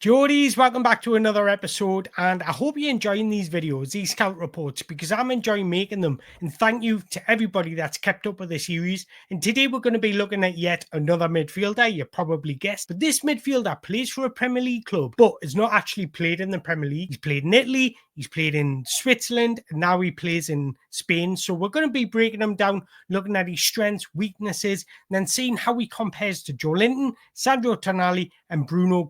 Geordies, welcome back to another episode, and I hope you're enjoying these videos, these scout reports, because I'm enjoying making them. And thank you to everybody that's kept up with the series. And today we're going to be looking at yet another midfielder, you probably guessed. But this midfielder plays for a Premier League club, but has not actually played in the Premier League. He's played in Italy, he's played in Switzerland, and now he plays in Spain. So we're going to be breaking him down, looking at his strengths, weaknesses, and then seeing how he compares to Joelinton, Sandro Tonali, and Bruno,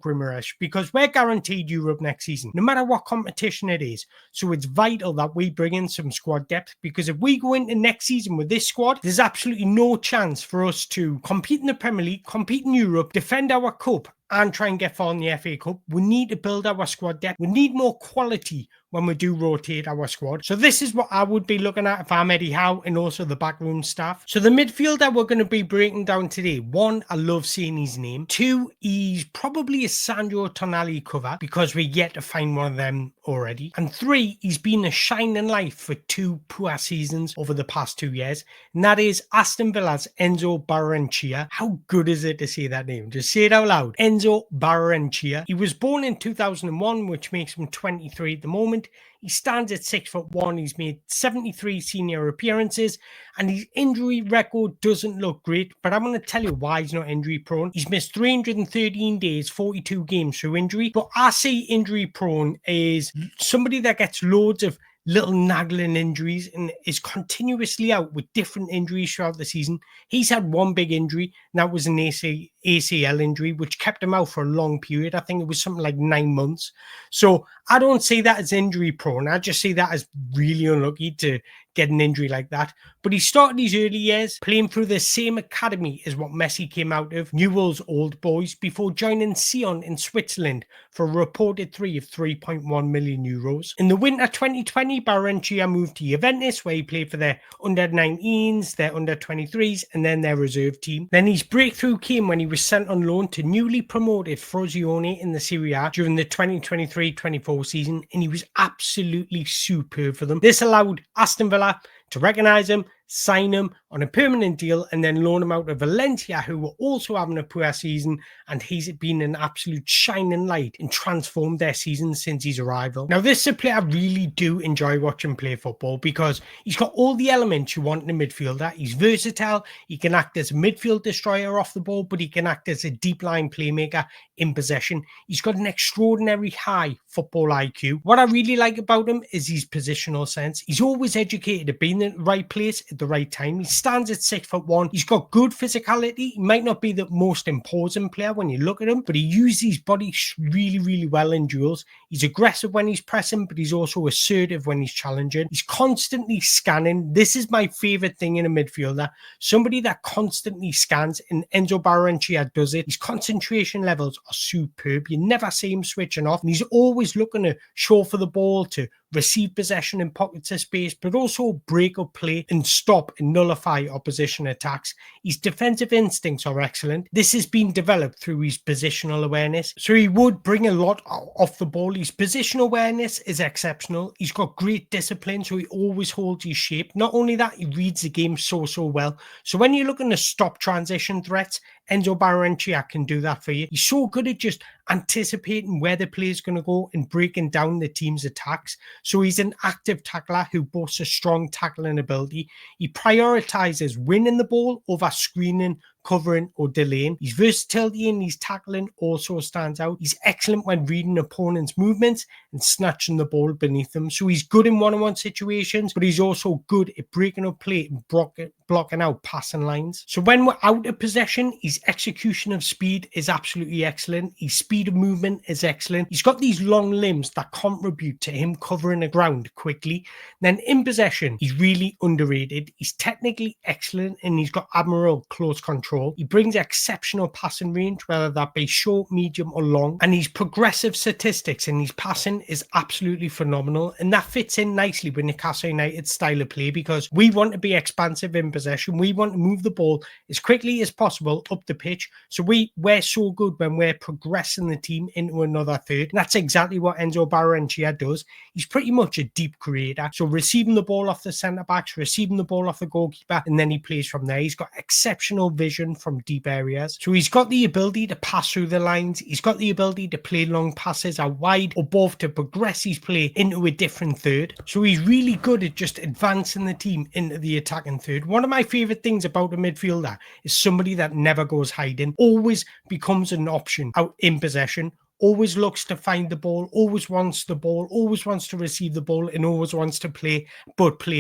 because we're guaranteed Europe next season, no matter what competition it is. So it's vital that we bring in some squad depth, because if we go into next season with this squad, there's absolutely no chance for us to compete in the Premier League, compete in Europe, defend our cup, and try and get far in the FA Cup. We need to build our squad depth. We need more quality when we do rotate our squad. So this is what I would be looking at if I'm Eddie Howe and also the backroom staff. So the midfielder we're going to be breaking down today. One, I love seeing his name. Two, he's probably a Sandro Tonali cover because we're yet to find one of them already. And three, he's been a shining light for two poor seasons over the past 2 years. And that is Aston Villa's Enzo Barrenechea. How good is it to say that name? Just say it out loud. Enzo Barrenechea. He was born in 2001, which makes him 23 at the moment. He stands at 6'1". He's made 73 senior appearances, and his injury record doesn't look great. But I'm going to tell you why he's not injury prone. He's missed 313 days, 42 games through injury. But I see injury prone is somebody that gets loads of little nagging injuries and is continuously out with different injuries throughout the season. He's had one big injury, and that was an ACL injury, which kept him out for a long period. I think it was something like 9 months. So I don't see that as injury prone. I just see that as really unlucky to get an injury like that. But he started his early years playing through the same academy as what Messi came out of, Newell's Old Boys, before joining Sion in Switzerland for a reported fee of 3.1 million euros. In the winter 2020, Barrenechea moved to Juventus, where he played for their under-19s, their under-23s, and then their reserve team. Then his breakthrough came when he was sent on loan to newly promoted Frosinone in the Serie A during the 2023-24 season, and he was absolutely superb for them. This allowed Aston Villa to recognise him, sign him on a permanent deal, and then loan him out to Valencia, who were also having a poor season, and he's been an absolute shining light and transformed their season since his arrival. Now, this is a player I really do enjoy watching play football because he's got all the elements you want in a midfielder. He's versatile, he can act as a midfield destroyer off the ball, but he can act as a deep line playmaker in possession. He's got an extraordinary high football IQ. What I really like about him is his positional sense. He's always educated to be in the right place at the right time. He stands at 6'1". He's got good physicality. He might not be the most imposing player when you look at him, but he uses his body really well in duels. He's aggressive when he's pressing, but he's also assertive when he's challenging. He's constantly scanning. This is my favorite thing in a midfielder. Somebody that constantly scans, and Enzo Barrenechea does it. His concentration levels are superb. You never see him switching off, and he's always looking to show for the ball, to receive possession in pockets of space, but also break up play and stop and nullify opposition attacks. His defensive instincts are excellent. This has been developed through his positional awareness. So he would bring a lot off the ball. His positional awareness is exceptional. He's got great discipline, so he always holds his shape. Not only that, he reads the game so well. So when you're looking to stop transition threats, Enzo Barrenechea can do that for you. He's so good at just anticipating where the play is going to go and breaking down the team's attacks. So he's an active tackler who boasts a strong tackling ability. He prioritizes winning the ball over screening, covering, or delaying. His versatility in his tackling also stands out. He's excellent when reading opponents' movements and snatching the ball beneath them. So he's good in one-on-one situations, but he's also good at breaking up play and blocking out passing lines. So when we're out of possession, his execution of speed is absolutely excellent. His speed of movement is excellent. He's got these long limbs that contribute to him covering the ground quickly. Then in possession, he's really underrated. He's technically excellent, and he's got admirable close control. He brings exceptional passing range, whether that be short, medium, or long. And his progressive statistics in his passing is absolutely phenomenal. And that fits in nicely with Newcastle United's style of play, because we want to be expansive in possession. We want to move the ball as quickly as possible up the pitch. So we're so good when we're progressing the team into another third. And that's exactly what Enzo Barrenechea does. He's pretty much a deep creator. So receiving the ball off the centre backs, receiving the ball off the goalkeeper, and then he plays from there. He's got exceptional vision vision from deep areas. So he's got the ability to pass through the lines. He's got the ability to play long passes out wide, or both to progress his play into a different third. So he's really good at just advancing the team into the attacking third. One of my favourite things about a midfielder is somebody that never goes hiding, always becomes an option out in possession, always looks to find the ball, always wants the ball, always wants to receive the ball, and always wants to play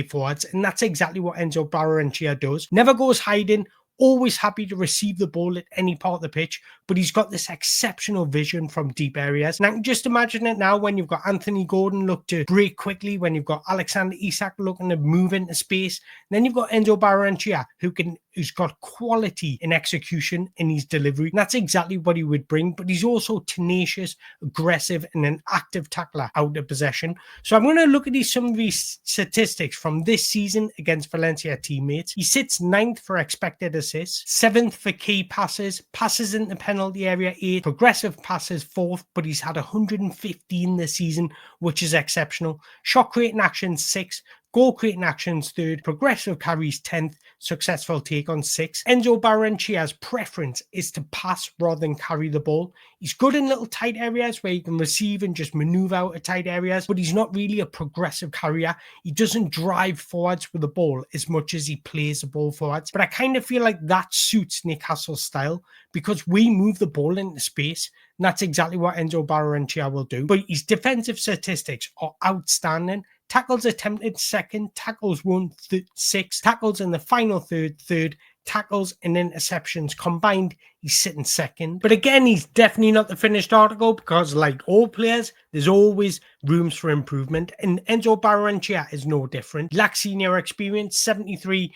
forwards. And that's exactly what Enzo Barrenechea does. Never goes hiding, always happy to receive the ball at any part of the pitch, but he's got this exceptional vision from deep areas. And I can just imagine it now when you've got Anthony Gordon look to break quickly, when you've got Alexander Isak looking to move into space, and then you've got Enzo Barrenechea who's got quality in execution in his delivery. And that's exactly what he would bring, but he's also tenacious, aggressive, and an active tackler out of possession. So I'm going to look at some of these statistics from this season against Valencia teammates. He sits 9th for expected assists, 7th for key passes, passes in the penalty area 8th, progressive passes 4th, but he's had 115 this season, which is exceptional. Shot creating actions 6th, goal creating actions 3rd, progressive carries 10th, successful take on 6th. Enzo Barrenechea's preference is to pass rather than carry the ball. He's good in little tight areas where he can receive and just maneuver out of tight areas, but he's not really a progressive carrier. He doesn't drive forwards with the ball as much as he plays the ball forwards. But I kind of feel like that suits Newcastle's style because we move the ball into space. And that's exactly what Enzo Barrenechea will do. But his defensive statistics are outstanding. Tackles attempted 2nd, tackles won 6th, tackles in the final 3rd, tackles and interceptions combined, he's sitting 2nd. But again, he's definitely not the finished article because like all players, there's always rooms for improvement. And Enzo Barrenechea is no different. Lacks senior experience, 73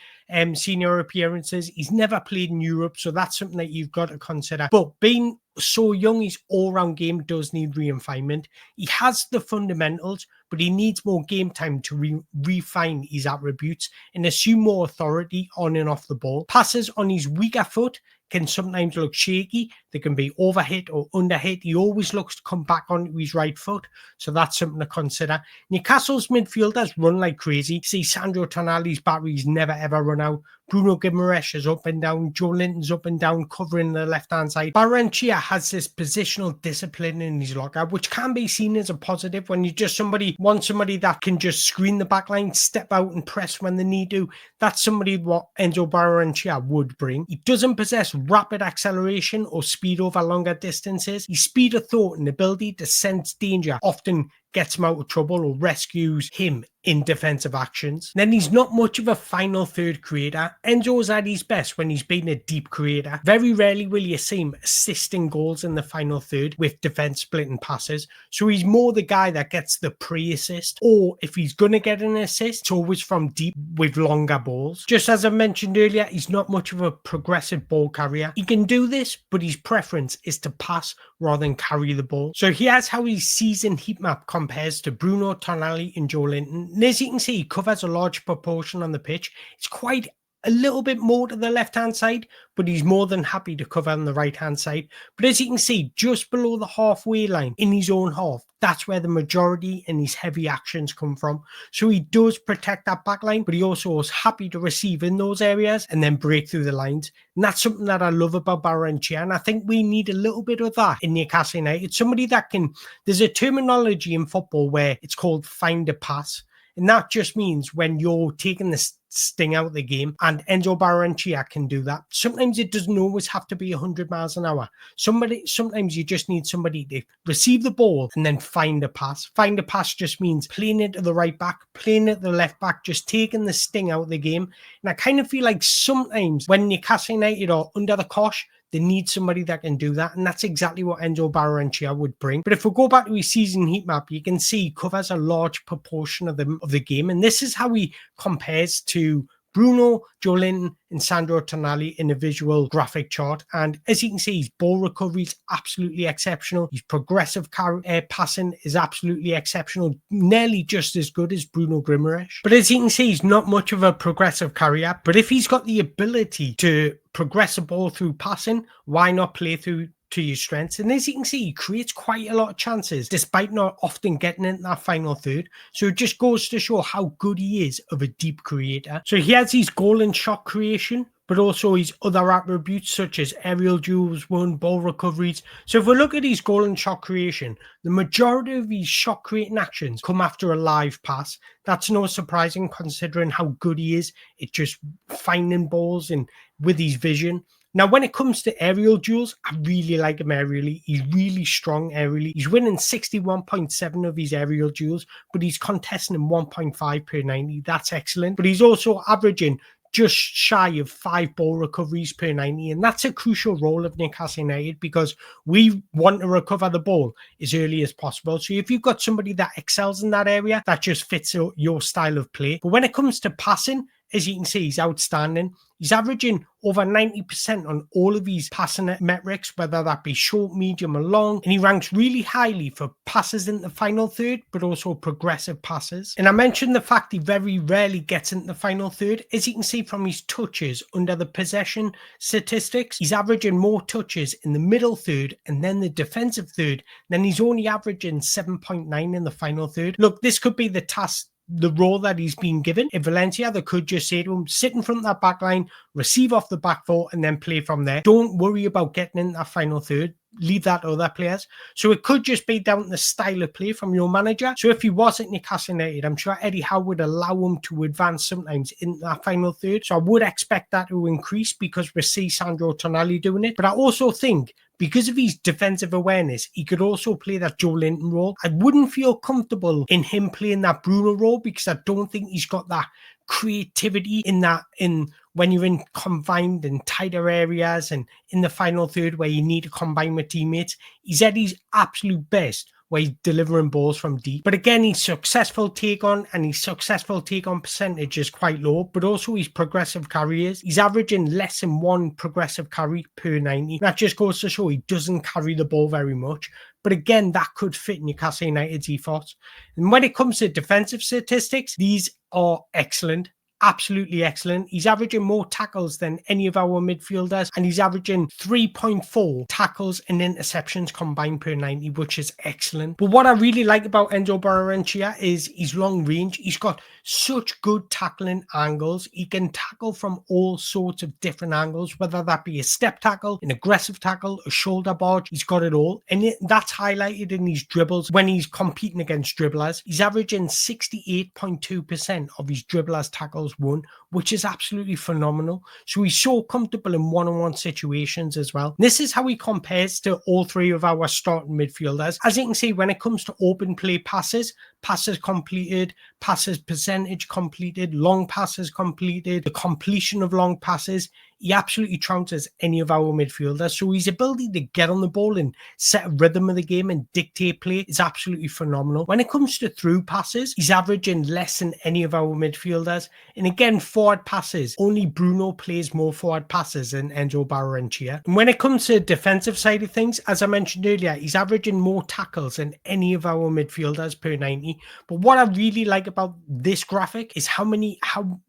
senior appearances. He's never played in Europe, so that's something that you've got to consider. But being so young, his all-round game does need refinement. He has the fundamentals, but he needs more game time to refine his attributes and assume more authority on and off the ball. Passes on his weaker foot can sometimes look shaky. They can be overhit or underhit. He always looks to come back onto his right foot, so that's something to consider. Newcastle's midfielders run like crazy. See, Sandro Tonali's batteries never ever run out. Bruno Guimaraes is up and down. Joelinton's up and down, covering the left-hand side. Barrenechea has this positional discipline in his locker, which can be seen as a positive when you just want somebody that can just screen the back line, step out and press when they need to. That's somebody what Enzo Barrenechea would bring. He doesn't possess rapid acceleration or speed over longer distances. His speed of thought and ability to sense danger often gets him out of trouble or rescues him in defensive actions. Then he's not much of a final third creator. Enzo's at his best when he's been a deep creator. Very rarely will you see him assisting goals in the final third with defense splitting passes. So he's more the guy that gets the pre-assist, or if he's going to get an assist, it's always from deep with longer balls. Just as I mentioned earlier, he's not much of a progressive ball carrier. He can do this, but his preference is to pass rather than carry the ball. So here's how his season heat map compares to Bruno, Tonali and Joelinton. And as you can see, he covers a large proportion on the pitch. It's quite a little bit more to the left-hand side, but he's more than happy to cover on the right-hand side. But as you can see, just below the halfway line in his own half, that's where the majority and his heavy actions come from. So he does protect that back line, but he also is happy to receive in those areas and then break through the lines. And that's something that I love about Barrenechea. And I think we need a little bit of that in Newcastle United. Somebody that can, there's a terminology in football where it's called find a pass. And that just means when you're taking the sting out of the game, and Enzo Barrenechea can do that. Sometimes it doesn't always have to be 100 miles an hour. Sometimes you just need somebody to receive the ball and then find a pass. Find a pass just means playing it to the right back, playing it to the left back, just taking the sting out of the game. And I kind of feel like sometimes when Newcastle United are under the cosh, they need somebody that can do that, and that's exactly what Enzo Barrenechea would bring. But if we go back to his season heat map, you can see he covers a large proportion of the game, and this is how he compares to Bruno, Joelinton and Sandro Tonali in a visual graphic chart. And as you can see, his ball recovery is absolutely exceptional. His progressive passing is absolutely exceptional, nearly just as good as Bruno Guimaraes. But as you can see, he's not much of a progressive carrier. But if he's got the ability to progress the ball through passing, why not play through to your strengths? And as you can see, he creates quite a lot of chances despite not often getting into that final third. So it just goes to show how good he is of a deep creator. So he has his goal and shot creation, but also his other attributes such as aerial duels won, ball recoveries. So if we look at his goal and shot creation, the majority of his shot creating actions come after a live pass. That's no surprising considering how good he is at just finding balls and with his vision. Now, when it comes to aerial duels, I really like him aerially. He's really strong aerially. He's winning 61.7 of his aerial duels, but he's contesting him 1.5 per 90. That's excellent. But he's also averaging just shy of 5 ball recoveries per 90. And that's a crucial role of Newcastle United because we want to recover the ball as early as possible. So if you've got somebody that excels in that area, that just fits your style of play. But when it comes to passing, as you can see, he's outstanding. He's averaging over 90% on all of his passing metrics, whether that be short, medium, or long. And he ranks really highly for passes in the final third, but also progressive passes. And I mentioned the fact he very rarely gets into the final third. As you can see from his touches under the possession statistics, he's averaging more touches in the middle third and then the defensive third. Then he's only averaging 7.9 in the final third. Look, this could be the role that he's been given. In Valencia, they could just say to him, sit in front of that back line, receive off the back foot, and then play from there. Don't worry about getting in that final third. Leave that to other players. So it could just be down to the style of play from your manager. So if he was at Newcastle United, I'm sure Eddie Howe would allow him to advance sometimes in that final third. So I would expect that to increase because we see Sandro Tonali doing it. But I also think because of his defensive awareness, he could also play that Joelinton role. I wouldn't feel comfortable in him playing that Bruno role because I don't think he's got that creativity in when you're in confined and tighter areas and in the final third where you need to combine with teammates. He's at his absolute best where he's delivering balls from deep. But again, his successful take-on and his successful take-on percentage is quite low, but also his progressive carries. He's averaging less than 1 progressive carry per 90. That just goes to show he doesn't carry the ball very much. But again, that could fit Newcastle United's ethos. And when it comes to defensive statistics, these are excellent. Absolutely excellent. He's averaging more tackles than any of our midfielders, and he's averaging 3.4 tackles and interceptions combined per 90, which is excellent. But what I really like about Enzo Barrenechea is his long range. He's got such good tackling angles. He can tackle from all sorts of different angles, whether that be a step tackle, an aggressive tackle, a shoulder barge. He's got it all. And that's highlighted in his dribbles when he's competing against dribblers. He's averaging 68.2% of his dribblers tackles won, which is absolutely phenomenal. So he's so comfortable in one-on-one situations as well. This is how he compares to all three of our starting midfielders. As you can see, when it comes to open play passes completed, passes percentage completed, long passes completed, the completion of long passes, he absolutely trounces any of our midfielders. So his ability to get on the ball and set a rhythm of the game and dictate play is absolutely phenomenal. When it comes to through passes, he's averaging less than any of our midfielders. And again, forward passes, only Bruno plays more forward passes than Enzo Barrenechea. And when it comes to the defensive side of things, as I mentioned earlier, he's averaging more tackles than any of our midfielders per 90. But what I really like about this graphic is how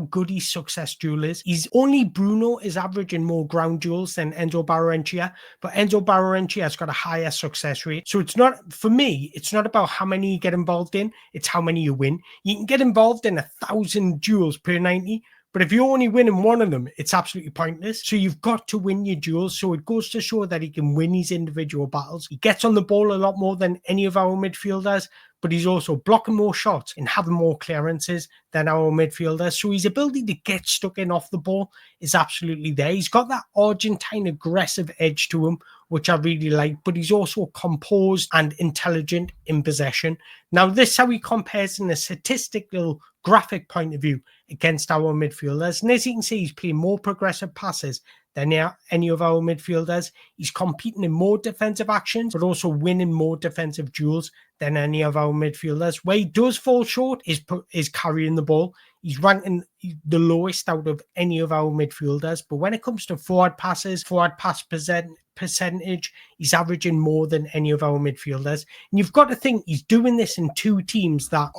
good his success duel is. He's only Bruno is averaging more ground duels than Enzo Barrenechea, but Enzo Barrenechea has got a higher success rate. So it's not, for me, it's not about how many you get involved in, it's how many you win. You can get involved in 1,000 duels per 90, but if you only win in one of them, it's absolutely pointless. So you've got to win your duels. So it goes to show that he can win his individual battles. He gets on the ball a lot more than any of our midfielders, but he's also blocking more shots and having more clearances than our midfielders. So his ability to get stuck in off the ball is absolutely there. He's got that Argentine aggressive edge to him, which I really like, but he's also composed and intelligent in possession. Now, this is how he compares in a statistical graphic point of view against our midfielders. And as you can see, he's playing more progressive passes than any of our midfielders. He's competing in more defensive actions, but also winning more defensive duels than any of our midfielders. Where he does fall short is carrying the ball. He's ranking the lowest out of any of our midfielders. But when it comes to forward passes, forward pass percentage, he's averaging more than any of our midfielders. And you've got to think he's doing this in two teams that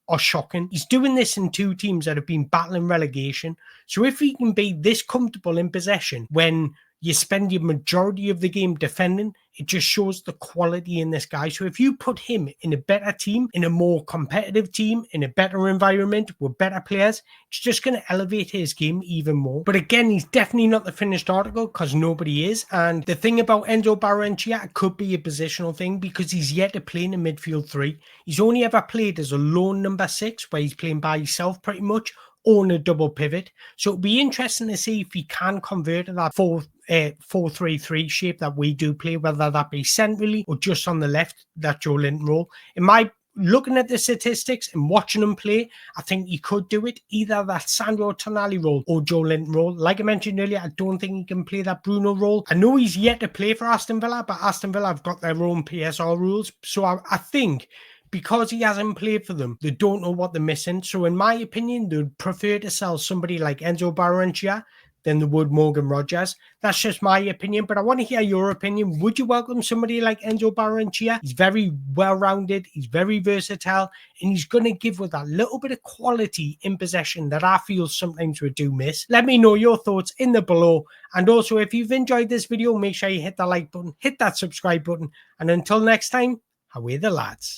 are shocking. He's doing this in two teams that have been battling relegation. So if he can be this comfortable in possession when you spend your majority of the game defending. It just shows the quality in this guy. So if you put him in a better team, in a more competitive team, in a better environment with better players, it's just going to elevate his game even more. But again, he's definitely not the finished article because nobody is. And the thing about Enzo Barrenechea could be a positional thing because he's yet to play in a midfield three. He's only ever played as a lone number 6 where he's playing by himself pretty much, on a double pivot. So it'll be interesting to see if he can convert to that 4-3-3 shape that we do play, whether that be centrally or just on the left, that Joelinton role. In my looking at the statistics and watching him play, I think he could do it, either that Sandro Tonali role or Joelinton role. Like I mentioned earlier, I don't think he can play that Bruno role. I know he's yet to play for Aston Villa, but Aston Villa have got their own PSR rules. So I think because he hasn't played for them, they don't know what they're missing. So in my opinion, they'd prefer to sell somebody like Enzo Barrenechea than they would Morgan Rogers. That's just my opinion, but I want to hear your opinion. Would you welcome somebody like Enzo Barrenechea? He's very well-rounded, he's very versatile, and he's going to give with that little bit of quality in possession that I feel sometimes we do miss. Let me know your thoughts in the below. And also, if you've enjoyed this video, make sure you hit the like button, hit that subscribe button, and until next time, away the lads.